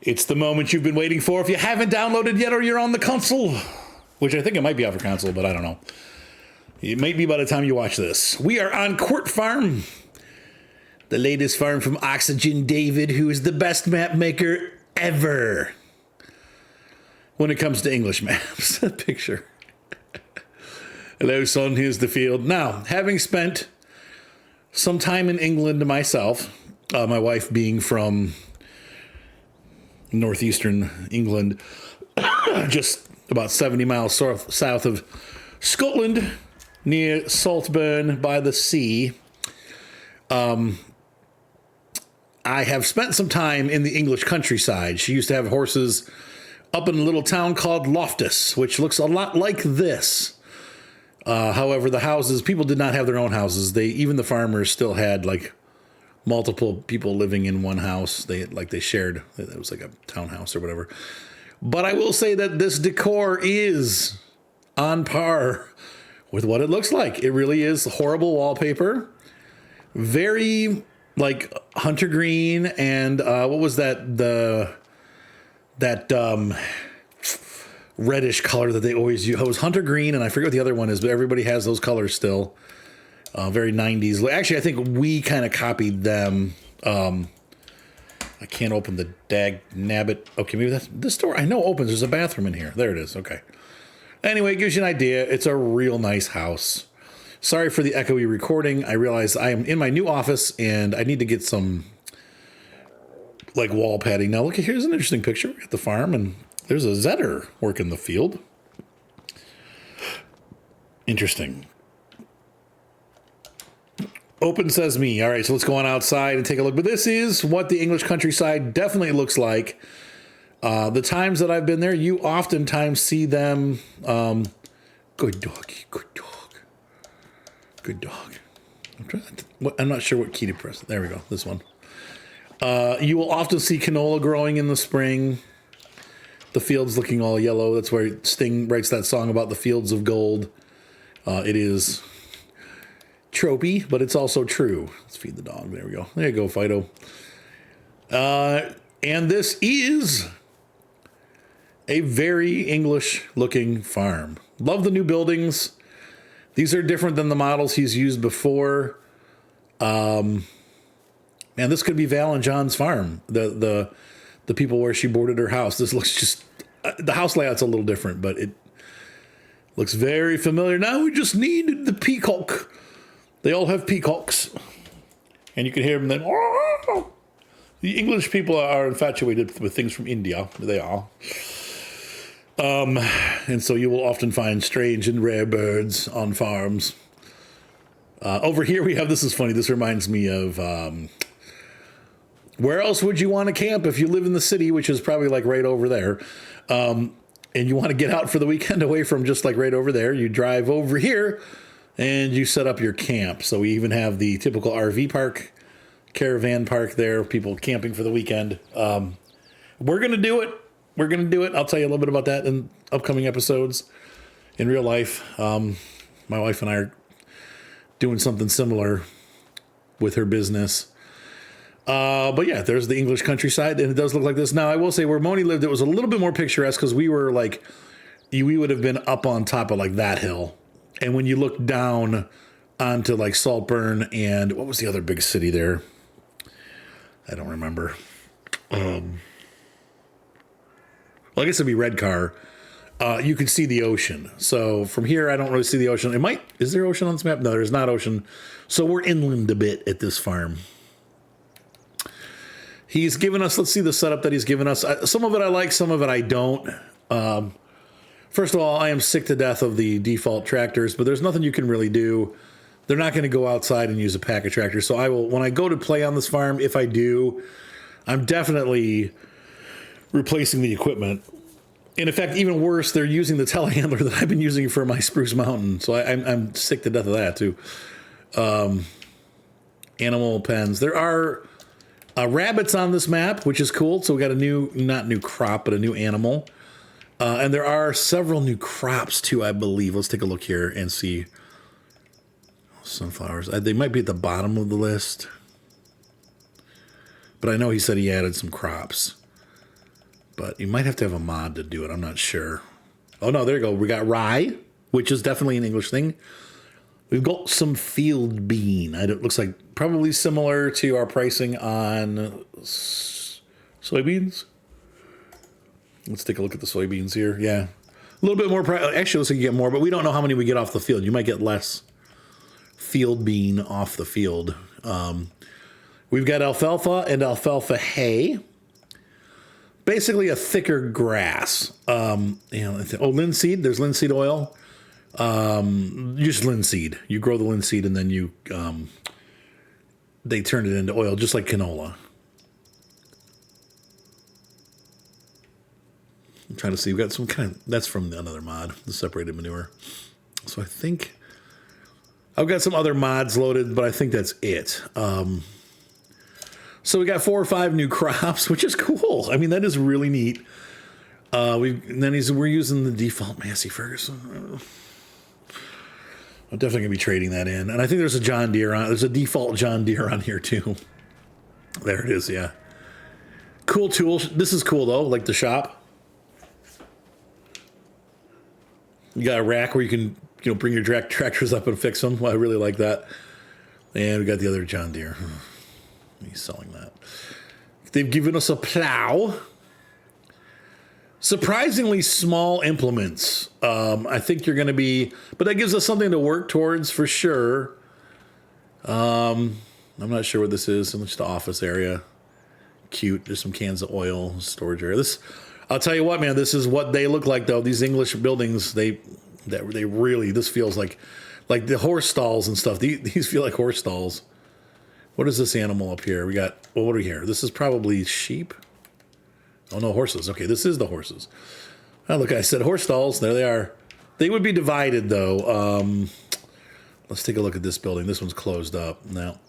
It's the moment you've been waiting for if you haven't downloaded yet or you're on the console, which I think it might be out for console, but I don't know. It might be by the time you watch this. We are on Court Farm, the latest farm from Oxygen David, who is the best map maker ever when it comes to English maps. Picture. Hello, son, here's the field. Now, having spent some time in England myself, my wife being from northeastern England, just about 70 miles south of Scotland, near Saltburn by the sea. I have spent some time in the English countryside. She used to have horses up in a little town called Loftus, which looks a lot like this. However, the houses, people did not have their own houses. Even the farmers still had like multiple people living in one house. They shared. It was like a townhouse or whatever. But I will say that this decor is on par with what it looks like. It really is horrible wallpaper. Very like hunter green and what was that? That reddish color that they always use. It was hunter green, and I forget what the other one is, but everybody has those colors still. Very 90s. Actually, I think we kind of copied them. I can't open the dag nabbit. Okay, maybe that's this door. I know opens. There's a bathroom in here. There it is. Okay. Anyway, it gives you an idea. It's a real nice house. Sorry for the echoey recording. I realize I am in my new office and I need to get some like wall padding. Now look, here's an interesting picture at the farm, and there's a Zetter working the field. Interesting. Open sesame. All right, so let's go on outside and take a look. But this is what the English countryside definitely looks like. The times that I've been there, you oftentimes see them. Good doggy, good dog. Good dog. I'm not sure what key to press. There we go, this one. You will often see canola growing in the spring. The fields looking all yellow. That's where Sting writes that song about the fields of gold. It is tropey, but it's also true. Let's feed the dog. There we go. There you go, Fido. And this is a very English looking farm. Love the new buildings. These are different than the models he's used before. And this could be Val and John's farm. The people where she boarded her house. This looks just, the house layout's a little different, but it looks very familiar. Now we just needed the peacock. They all have peacocks. And you can hear them then. Oh! The English people are infatuated with things from India. They are. And so you will often find strange and rare birds on farms. Over here we have, this is funny. This reminds me of, where else would you want to camp if you live in the city, which is probably like right over there. And you want to get out for the weekend away from just like right over there. You drive over here and you set up your camp. So we even have the typical RV park, caravan park there, people camping for the weekend. We're going to do it. We're going to do it. I'll tell you a little bit about that in upcoming episodes. In real life, my wife and I are doing something similar with her business. But yeah, there's the English countryside, and it does look like this. Now, I will say where Moni lived, it was a little bit more picturesque because we were like, we would have been up on top of like that hill. And when you look down onto like Saltburn and what was the other big city there? I don't remember. Well, I guess it'd be Redcar. You could see the ocean. So from here, I don't really see the ocean. Is there ocean on this map? No, there's not ocean. So we're inland a bit at this farm. He's given us, let's see the setup that he's given us. Some of it I like, some of it I don't. First of all, I am sick to death of the default tractors, but there's nothing you can really do. They're not going to go outside and use a pack of tractors. So I will, when I go to play on this farm, if I do, I'm definitely replacing the equipment. And in fact, even worse, they're using the telehandler that I've been using for my Spruce Mountain. So I'm sick to death of that too. Animal pens. There are rabbits on this map, which is cool. So we got a new, not new crop, but a new animal. And there are several new crops too, I believe. Let's take a look here and see. Sunflowers. They might be at the bottom of the list. But I know he said he added some crops. But you might have to have a mod to do it. I'm not sure. Oh, no, there you go. We got rye, which is definitely an English thing. We've got some field bean. It looks like probably similar to our pricing on soybeans. Let's take a look at the soybeans here. Yeah. A little bit more. Actually, looks like you get more, but we don't know how many we get off the field. You might get less field bean off the field. We've got alfalfa and alfalfa hay. Basically a thicker grass. Linseed. There's linseed oil. Just linseed. You grow the linseed and then they turn it into oil, just like canola. I'm trying to see. We've got some kind of, that's from another mod, the separated manure. So I think I've got some other mods loaded, but I think that's it. So we got 4 or 5 new crops, which is cool. I mean, that is really neat. We're using the default Massey Ferguson. I'm definitely gonna be trading that in, and I think there's a John Deere on. There's a default John Deere on here too. There it is. Yeah, cool tool. This is cool though. Like the shop, you got a rack where you can bring your tractors up and fix them. Well, I really like that. And we got the other John Deere. He's selling that. They've given us a plow. Surprisingly small implements. I think you're going to be, but that gives us something to work towards for sure. I'm not sure what this is. It's just the office area. Cute. There's some cans of oil, storage area. I'll tell you what, man. This is what they look like, though. These English buildings, they really. This feels like the horse stalls and stuff. These feel like horse stalls. What is this animal up here? We got. Well, what are we here? This is probably sheep. Oh, no, horses. Okay, this is the horses. Oh, look, I said horse stalls. There they are. They would be divided, though. Let's take a look at this building. This one's closed up now.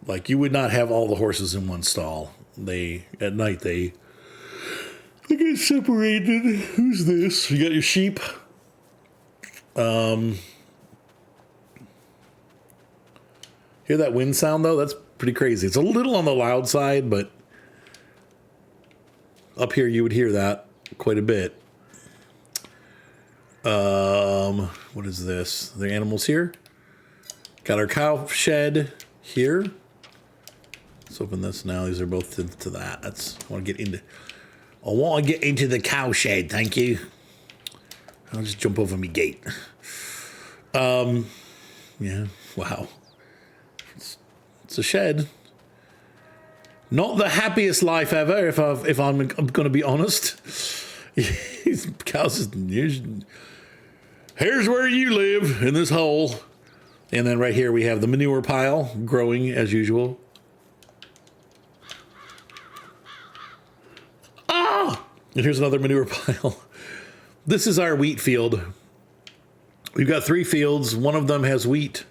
Like, you would not have all the horses in one stall. At night, they get separated. Who's this? You got your sheep. Hear that wind sound, though? That's pretty crazy. It's a little on the loud side, but up here, you would hear that quite a bit. What is this? Are there animals here? Got our cow shed here. Let's open this now. These are both to that. I want to get into the cow shed. Thank you. I'll just jump over my gate. Yeah. Wow. It's a shed. Not the happiest life ever, if I'm going to be honest. These cows, here's where you live, in this hole. And then right here we have the manure pile growing as usual. Ah! And here's another manure pile. This is our wheat field. We've got 3 fields. One of them has wheat.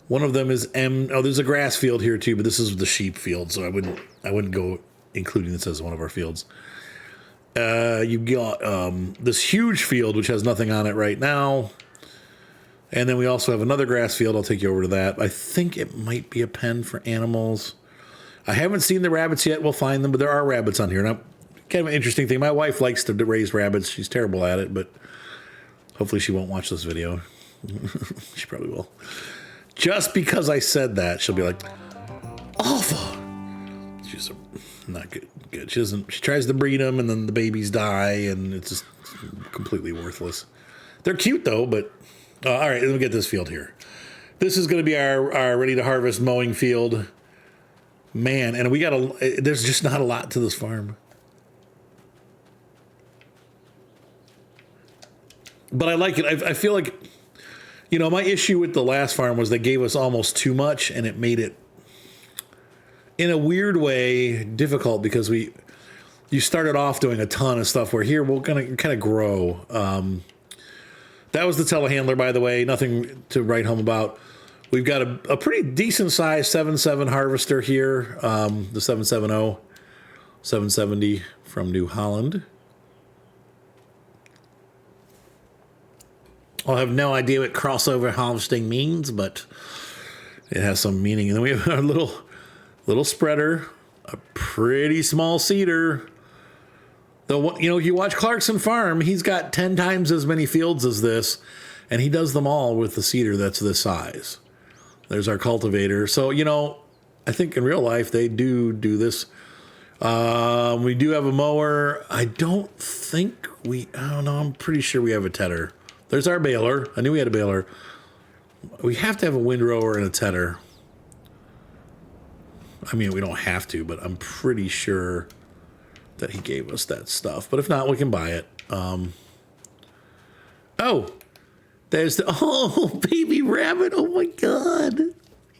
One of them is there's a grass field here too, but this is the sheep field, so I wouldn't go including this as one of our fields. You've got this huge field which has nothing on it right now, and then we also have another grass field. I'll take you over to that. I think it might be a pen for animals. I haven't seen the rabbits yet. We'll find them, but there are rabbits on here. Now, kind of an interesting thing. My wife likes to raise rabbits. She's terrible at it, but hopefully she won't watch this video. She probably will. Just because I said that, she'll be like, awful. She's not good. She tries to breed them, and then the babies die, and it's just completely worthless. They're cute, though, but... all right, let me get this field here. This is going to be our ready-to-harvest mowing field. Man, and there's just not a lot to this farm. But I like it. I feel like... my issue with the last farm was they gave us almost too much, and it made it, in a weird way, difficult because you started off doing a ton of stuff where here we're going to kind of grow. That was the telehandler, by the way. Nothing to write home about. We've got a pretty decent-sized 7.7 harvester here, the 770, 770 from New Holland. I have no idea what crossover harvesting means, but it has some meaning. And then we have our little spreader, a pretty small seeder. You watch Clarkson Farm, he's got 10 times as many fields as this, and he does them all with the seeder that's this size. There's our cultivator. So, I think in real life they do this. We do have a mower. I don't know. I'm pretty sure we have a tedder. There's our baler. I knew we had a baler. We have to have a windrower and a tedder. I mean, we don't have to, but I'm pretty sure that he gave us that stuff. But if not, we can buy it. There's the baby rabbit. Oh my God.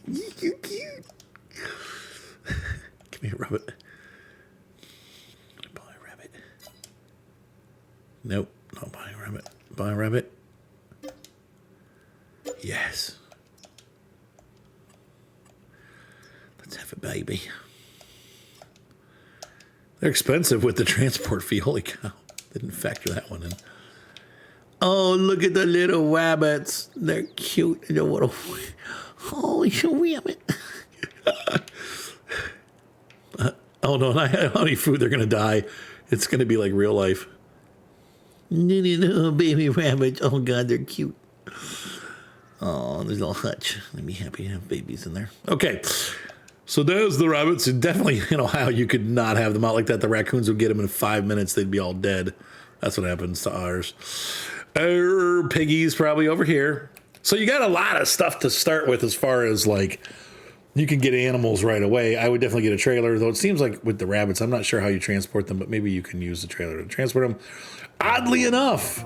You're cute. Come here, rabbit. Buy a rabbit. Nope, not buying a rabbit. Buy a rabbit. Yes. Let's have a baby. They're expensive with the transport fee. Holy cow. Didn't factor that one in. Oh, look at the little rabbits. They're cute. I don't want to. Oh, it's a rabbit. Oh, no, I don't have any food. They're going to die. It's going to be like real life. No, baby rabbits. Oh, God, they're cute. Oh, there's a little hutch. I'd be happy to have babies in there. Okay. So there's the rabbits. And definitely in Ohio, you could not have them out like that. The raccoons would get them in 5 minutes. They'd be all dead. That's what happens to ours. Our piggies probably over here. So you got a lot of stuff to start with as far as like you can get animals right away. I would definitely get a trailer, though it seems like with the rabbits, I'm not sure how you transport them, but maybe you can use the trailer to transport them. Oddly enough,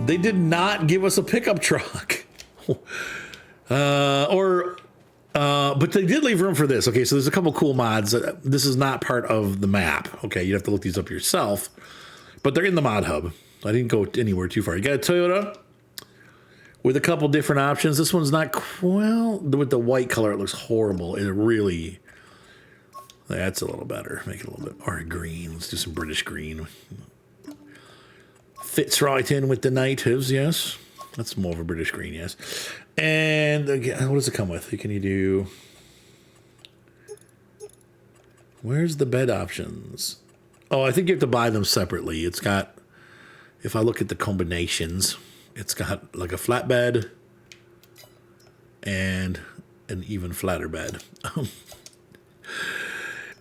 they did not give us a pickup truck. But they did leave room for this. Okay, so there's a couple cool mods. This is not part of the map. Okay, you have to look these up yourself. But they're in the mod hub. I didn't go anywhere too far. You got a Toyota with a couple different options. This one's not, well, with the white color, it looks horrible. It really, that's a little better. Make it a little bit, or green. Let's do some British green. Fits right in with the natives, yes. That's more of a British green, yes. And again, what does it come with? Can you do, where's the bed options? Oh, I think you have to buy them separately. It's got, if I look at the combinations, it's got like a flat bed and an even flatter bed.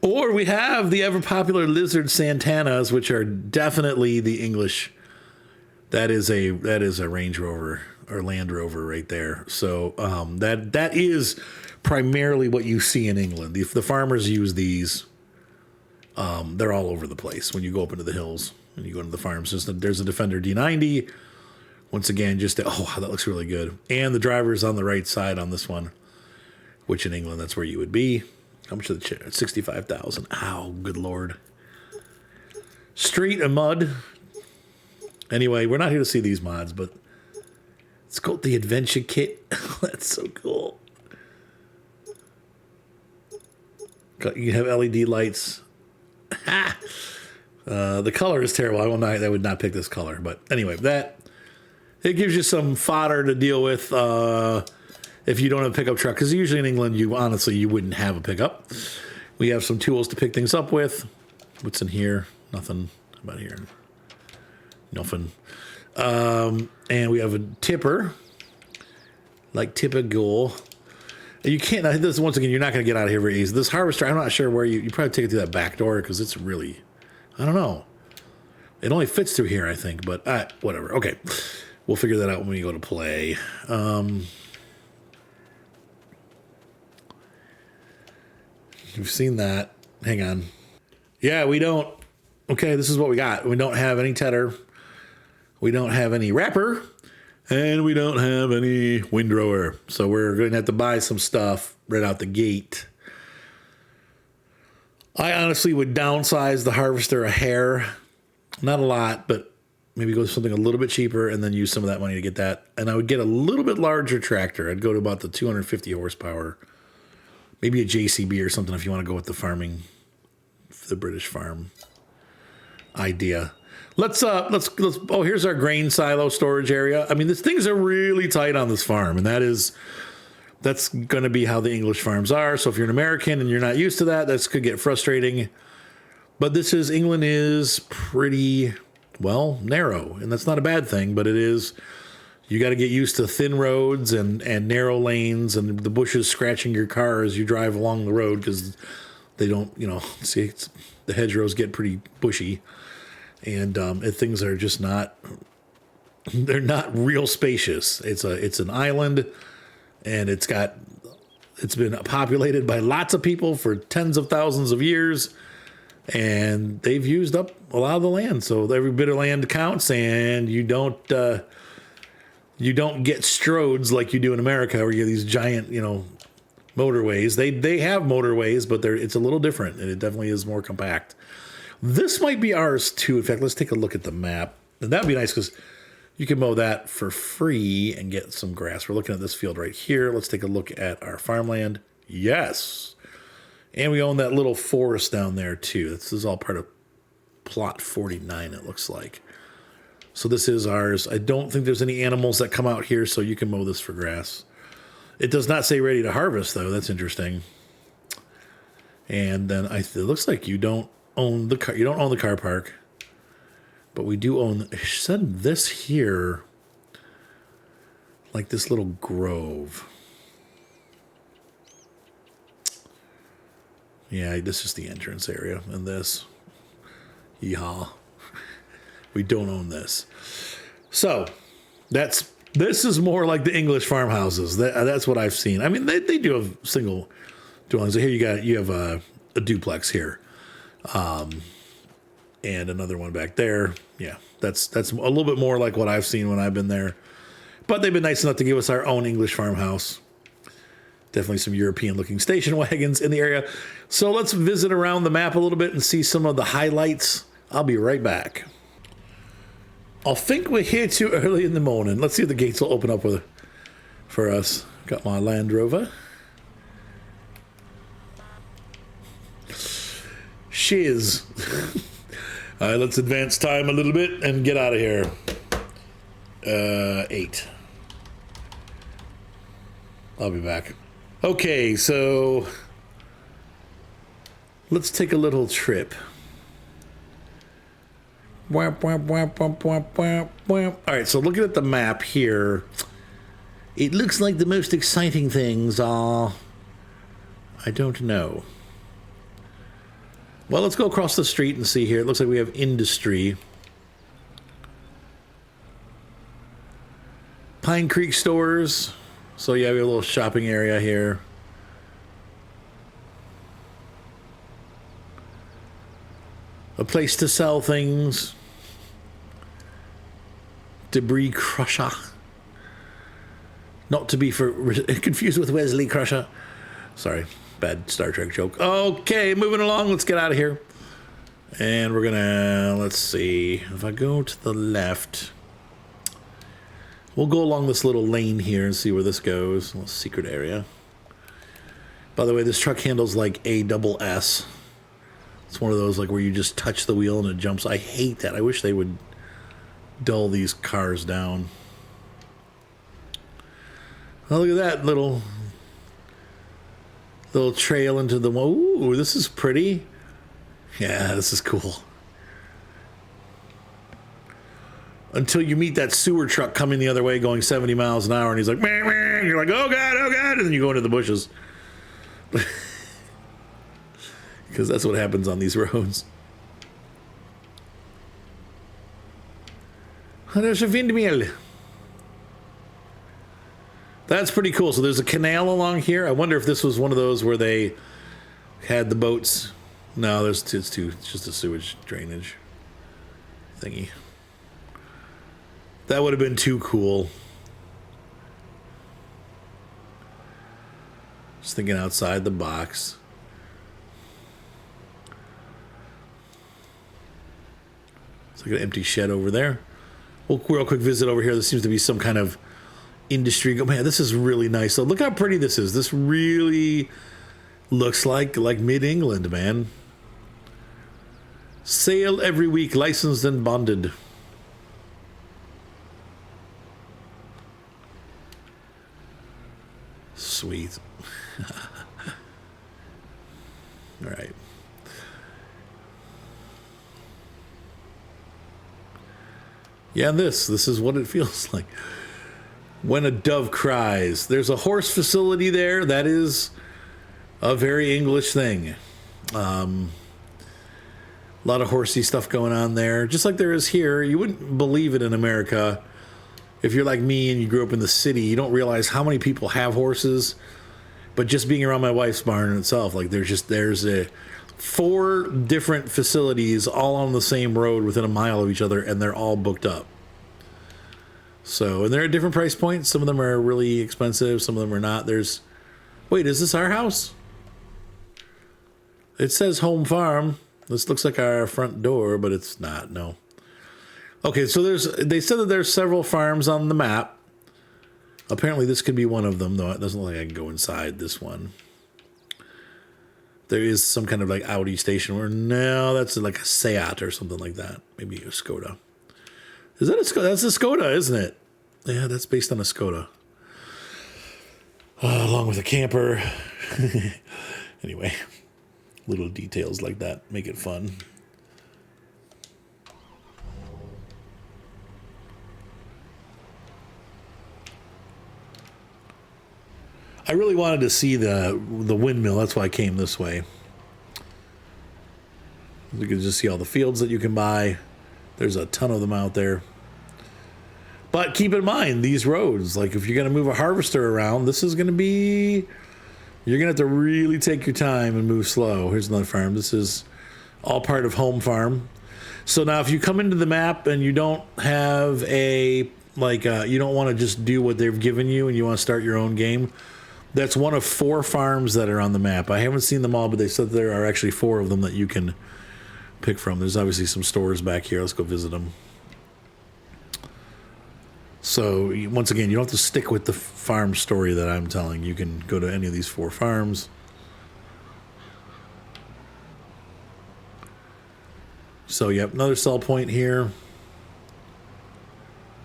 Or we have the ever popular Lizard Santanas, which are definitely the English. That is a Range Rover or Land Rover right there. So that is primarily what you see in England. If the farmers use these, they're all over the place when you go up into the hills and you go into the farms. There's a Defender D90. Once again, wow, that looks really good. And the driver's on the right side on this one, which in England, that's where you would be. How much of the chair? 65,000. Ow, good Lord. Street and mud. Anyway, we're not here to see these mods, but it's called the Adventure Kit. That's so cool. You have LED lights. The color is terrible. I would not pick this color, but anyway, it gives you some fodder to deal with if you don't have a pickup truck. Because usually in England, you wouldn't have a pickup. We have some tools to pick things up with. What's in here? Nothing. How about here? Nothing. And we have a tipper, like typical. You can't. This once again, you're not going to get out of here very easy. This harvester, I'm not sure where you probably take it through that back door because it's really, I don't know. It only fits through here, I think, but whatever. Okay, we'll figure that out when we go to play. You've seen that. Hang on. Yeah, we don't. Okay, this is what we got. We don't have any tedder. We don't have any wrapper. And we don't have any windrower. So we're going to have to buy some stuff right out the gate. I honestly would downsize the harvester a hair. Not a lot, but maybe go with something a little bit cheaper and then use some of that money to get that. And I would get a little bit larger tractor. I'd go to about the 250 horsepower. Maybe a JCB or something if you want to go with the farming, the British farm idea. Let's oh, here's our grain silo storage area. I mean, things are really tight on this farm, and that's going to be how the English farms are. So if you're an American and you're not used to that, could get frustrating. But this is, England is pretty, well, narrow. And that's not a bad thing, but it is, you got to get used to thin roads and narrow lanes and the bushes scratching your car as you drive along the road because they don't, see, the hedgerows get pretty bushy. And things are just not, they're not real spacious. It's an island, and it's been populated by lots of people for tens of thousands of years. And they've used up a lot of the land, so every bit of land counts. And you don't get stroads like you do in America, where you have these giant, motorways. They have motorways, but it's a little different, and it definitely is more compact. This might be ours too. In fact, let's take a look at the map, and that'd be nice because you can mow that for free and get some grass. We're looking at this field right here. Let's take a look at our farmland. Yes. And we own that little forest down there, too. This is all part of Plot 49, it looks like. So this is ours. I don't think there's any animals that come out here, so you can mow this for grass. It does not say ready to harvest, though. That's interesting. And then it looks like you don't own the car. You don't own the car park. But we do own, it said this here, like this little grove. Yeah, this is the entrance area, and this. Yeehaw. We don't own this. So, this is more like the English farmhouses. That's what I've seen. I mean, they do have single dwellings. Here you have a duplex here. And another one back there. Yeah, that's a little bit more like what I've seen when I've been there. But they've been nice enough to give us our own English farmhouse. Definitely some European-looking station wagons in the area. So let's visit around the map a little bit and see some of the highlights. I'll be right back. I think we're here too early in the morning. Let's see if the gates will open up for us. Got my Land Rover. Shiz. All right, let's advance time a little bit and get out of here. 8. I'll be back. Okay, so let's take a little trip. All right, so looking at the map here, it looks like the most exciting things are, I don't know. Well, let's go across the street and see here. It looks like we have industry. Pine Creek stores. So yeah, we have a little shopping area here. A place to sell things. Debris Crusher. Not to be confused with Wesley Crusher. Sorry, bad Star Trek joke. Okay, moving along. Let's get out of here. And we're gonna, let's see. If I go to the left, we'll go along this little lane here and see where this goes. A little secret area. By the way, this truck handles like a double S. It's one of those like where you just touch the wheel and it jumps. I hate that. I wish they would dull these cars down. Oh, look at that little trail into the... Ooh, this is pretty. Yeah, this is cool. Until you meet that sewer truck coming the other way going 70 miles an hour, and he's like, meh, meh. And you're like, oh God, and then you go into the bushes. Because that's what happens on these roads. Oh, there's a windmill. That's pretty cool. So there's a canal along here. I wonder if this was one of those where they had the boats. No, it's just a sewage drainage thingy. That would have been too cool. Just thinking outside the box. It's like an empty shed over there. We'll real quick visit over here. There seems to be some kind of industry. Oh man, this is really nice. So look how pretty this is. This really looks like mid-England, man. Sale every week, licensed and bonded. Sweet. All right. Yeah, this is what it feels like when a dove cries. There's a horse facility there. That is a very English thing. A lot of horsey stuff going on there, just like there is here. You wouldn't believe it in America. If you're like me and you grew up in the city, you don't realize how many people have horses. But just being around my wife's barn in itself, like there's a 4 different facilities all on the same road within a mile of each other, and they're all booked up. So, and they're at different price points. Some of them are really expensive, some of them are not. Wait, is this our house? It says home farm. This looks like our front door, but it's not, no. Okay, so they said that there's several farms on the map. Apparently this could be one of them, though it doesn't look like I can go inside this one. There is some kind of like Audi station where, no, that's like a Seat or something like that. Maybe a Skoda. Is that a Skoda? That's a Skoda, isn't it? Yeah, that's based on a Skoda. Along with a camper. Anyway, little details like that make it fun. I really wanted to see the windmill. That's why I came this way. You can just see all the fields that you can buy. There's a ton of them out there. But keep in mind, these roads, like if you're going to move a harvester around, this is going to be... You're going to have to really take your time and move slow. Here's another farm. This is all part of Home Farm. So now if you come into the map and you don't have you don't want to just do what they've given you and you want to start your own game, that's one of 4 farms that are on the map. I haven't seen them all, but they said there are actually 4 of them that you can pick from. There's obviously some stores back here. Let's go visit them. So once again, you don't have to stick with the farm story that I'm telling. You can go to any of these 4 farms. So yep, another sell point here.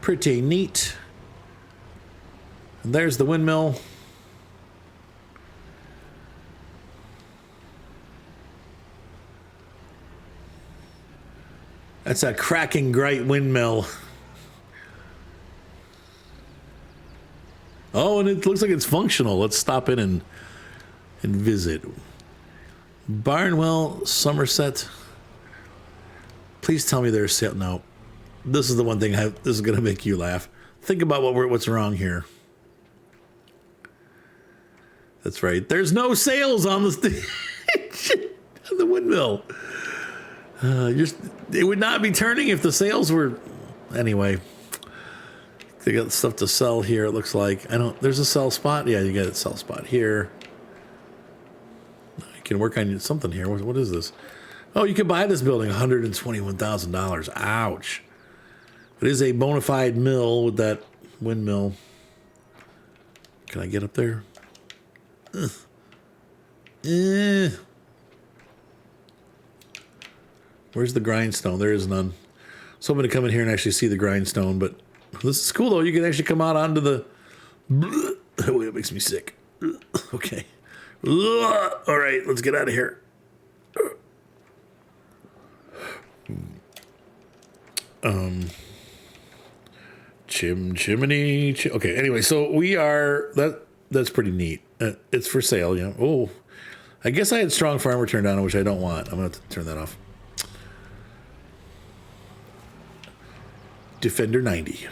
Pretty neat. And there's the windmill. That's a cracking great windmill. Oh, and it looks like it's functional. Let's stop in and visit. Barnwell, Somerset. Please tell me there's sale. No, this is the one thing. This is going to make you laugh. Think about what's wrong here. That's right. There's no sales on the the windmill. It would not be turning if the sales were. Anyway. They got stuff to sell here, it looks like. There's a sell spot. Yeah, you got a sell spot here. You can work on something here. What is this? Oh, you can buy this building, $121,000. Ouch. It is a bona fide mill with that windmill. Can I get up there? Where's the grindstone? There is none. So I'm going to come in here and actually see the grindstone, but this is cool, though. You can actually come out onto the... Oh, it makes me sick. Okay. All right, let's get out of here. Chimney. Okay, anyway, so we are... That's pretty neat. It's for sale, yeah. Oh, I guess I had Strong Farmer turned on, which I don't want. I'm going to have to turn that off. Defender 90.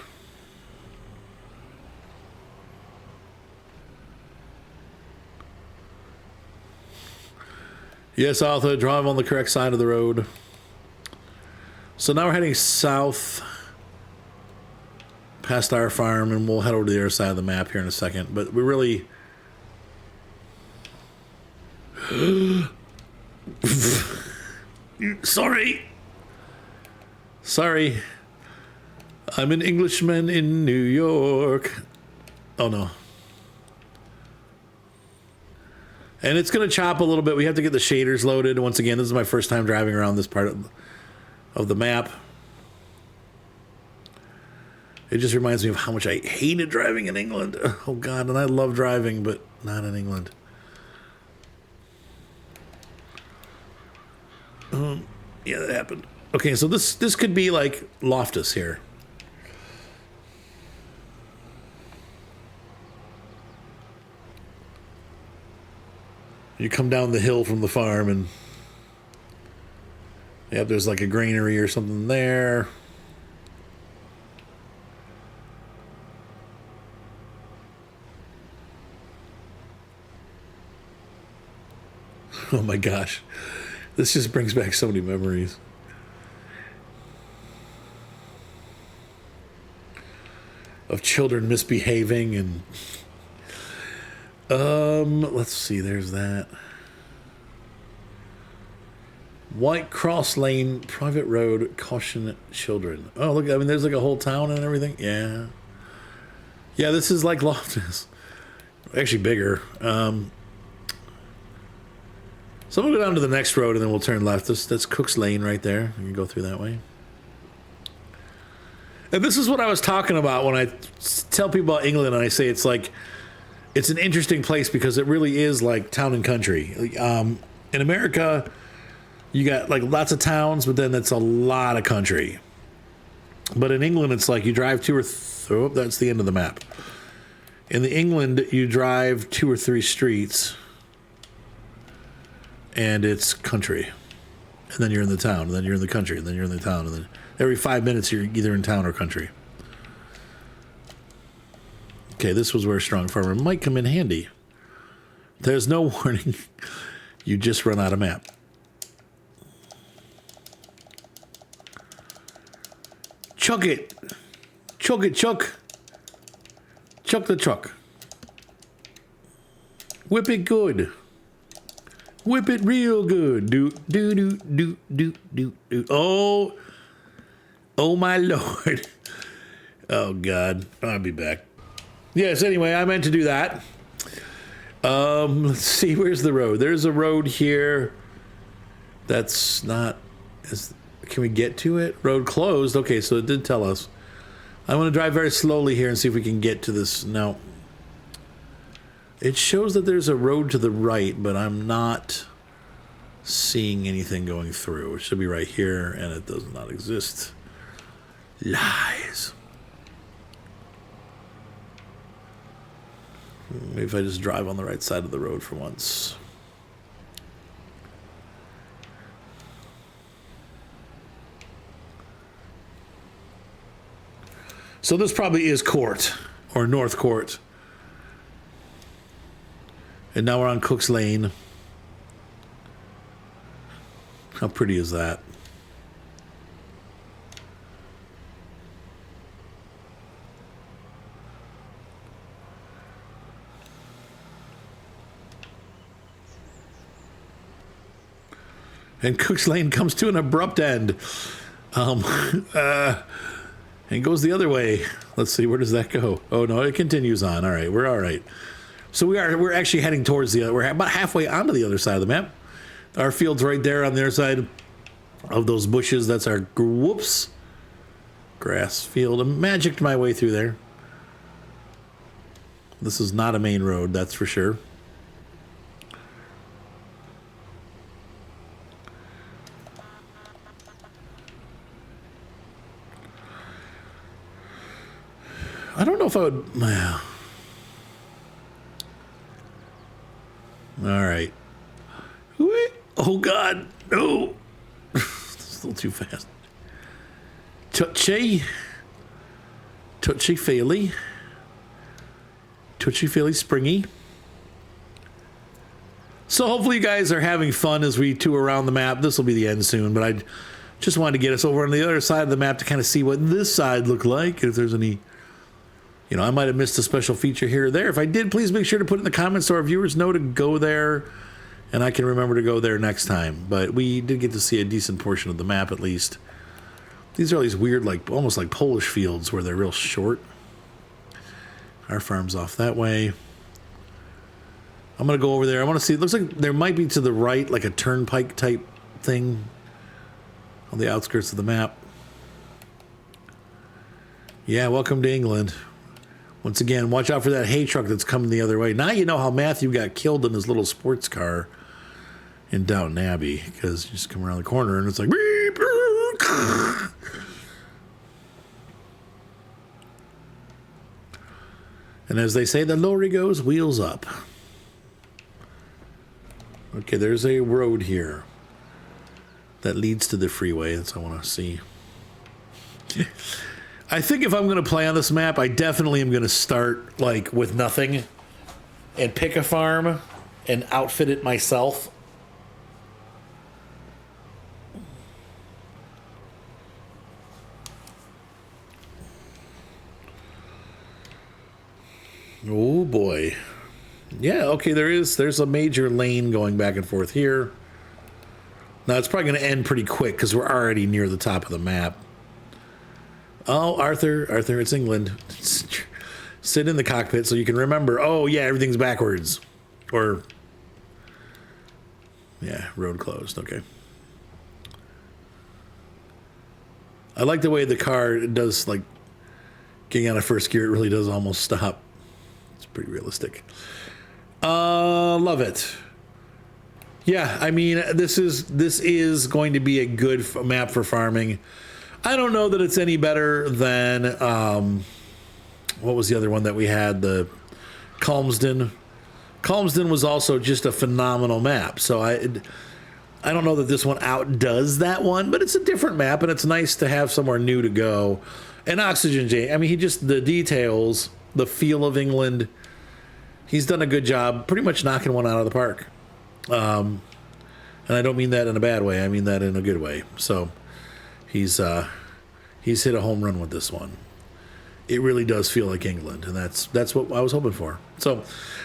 Yes, Alpha, drive on the correct side of the road. So now we're heading south past our farm, and we'll head over to the other side of the map here in a second. But we really... Sorry. I'm an Englishman in New York. Oh, no. And it's going to chop a little bit. We have to get the shaders loaded. Once again, this is my first time driving around this part of the map. It just reminds me of how much I hated driving in England. Oh, God, and I love driving, but not in England. Yeah, that happened. Okay, so this could be like Loftus here. You come down the hill from the farm and there's like a granary or something there. Oh my gosh. This just brings back so many memories. Of children misbehaving and let's see, there's that. White Cross Lane, private road, caution children. Oh, look, I mean, there's like a whole town and everything. Yeah. Yeah, this is like Loftus. Actually bigger. So we'll go down to the next road and then we'll turn left. That's Cook's Lane right there. You can go through that way. And this is what I was talking about when I tell people about England and I say it's like, it's an interesting place because it really is like town and country. In America, you got like lots of towns, but then it's a lot of country. But in England, it's like you drive that's the end of the map. In the England, you drive 2 or 3 streets and it's country. And then you're in the town, and then you're in the country, and then you're in the town, and then every 5 minutes you're either in town or country. Okay, this was where Strong Farmer might come in handy. There's no warning. You just run out of map. Chuck it. Chuck it, Chuck. Chuck the truck. Whip it good. Whip it real good. Do, do, do, do, do, do, do. Oh. Oh, my Lord. Oh, God. I'll be back. Yes, anyway, I meant to do that. Let's see. Where's the road? There's a road here. That's not... Can we get to it? Road closed. Okay, so it did tell us. I'm going to drive very slowly here and see if we can get to this. No. It shows that there's a road to the right, but I'm not seeing anything going through. It should be right here, and it does not exist. Lies. Maybe if I just drive on the right side of the road for once. So this probably is Court, or North Court. And now we're on Cook's Lane. How pretty is that? And Cook's Lane comes to an abrupt end. And goes the other way. Let's see, where does that go? Oh no, it continues on. All right, we're all right. So we're actually heading towards we're about halfway onto the other side of the map. Our field's right there on the other side of those bushes. That's our grass field. I magicked my way through there. This is not a main road, that's for sure. I don't know if I would... All right. Oh, God. No. It's a little too fast. Touchy-feely. Touchy-feely springy. So hopefully you guys are having fun as we tour around the map. This will be the end soon, but I just wanted to get us over on the other side of the map to kind of see what this side looked like, if there's any... You know, I might have missed a special feature here or there. If I did, please make sure to put in the comments so our viewers know to go there, and I can remember to go there next time. But we did get to see a decent portion of the map, at least. These are all these weird, like almost like Polish fields where they're real short. Our farm's off that way. I'm going to go over there. I want to see. It looks like there might be to the right, like a turnpike type thing on the outskirts of the map. Yeah, welcome to England. Once again, watch out for that hay truck that's coming the other way. Now you know how Matthew got killed in his little sports car in Downton Abbey, because you just come around the corner and it's like... And as they say, the lorry goes, wheels up. Okay, there's a road here that leads to the freeway. That's what I want to see. I think if I'm going to play on this map, I definitely am going to start like with nothing and pick a farm and outfit it myself. Oh boy. Yeah, okay, there's a major lane going back and forth here. Now it's probably going to end pretty quick because we're already near the top of the map. Oh, Arthur, it's England. Sit in the cockpit so you can remember, oh yeah, everything's backwards. Or, yeah, road closed, okay. I like the way the car does, like, getting out of first gear, it really does almost stop. It's pretty realistic. Love it. Yeah, I mean, this is going to be a good map for farming. I don't know that it's any better than, what was the other one that we had? The Calmsden. Calmsden was also just a phenomenal map. So I don't know that this one outdoes that one, but it's a different map, and it's nice to have somewhere new to go. And Oxygen J, I mean, the details, the feel of England, he's done a good job pretty much knocking one out of the park. And I don't mean that in a bad way. I mean that in a good way. So he's hit a home run with this one. It really does feel like England, and that's what I was hoping for. So,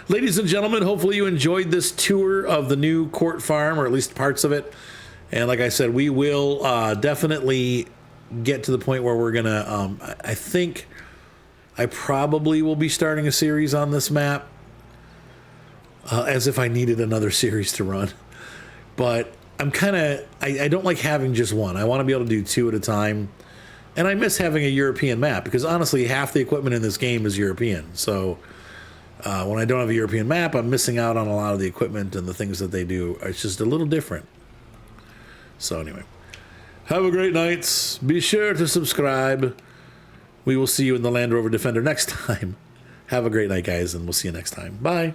ladies and gentlemen, hopefully you enjoyed this tour of the new Court Farm, or at least parts of it. And like I said, we will definitely get to the point where we're gonna. I think I probably will be starting a series on this map, as if I needed another series to run. But I'm kind of I don't like having just one. I want to be able to do two at a time. And I miss having a European map because honestly, half the equipment in this game is European. So when I don't have a European map, I'm missing out on a lot of the equipment and the things that they do. It's just a little different. So anyway, have a great night. Be sure to subscribe. We will see you in the Land Rover Defender next time. Have a great night, guys, and we'll see you next time. Bye.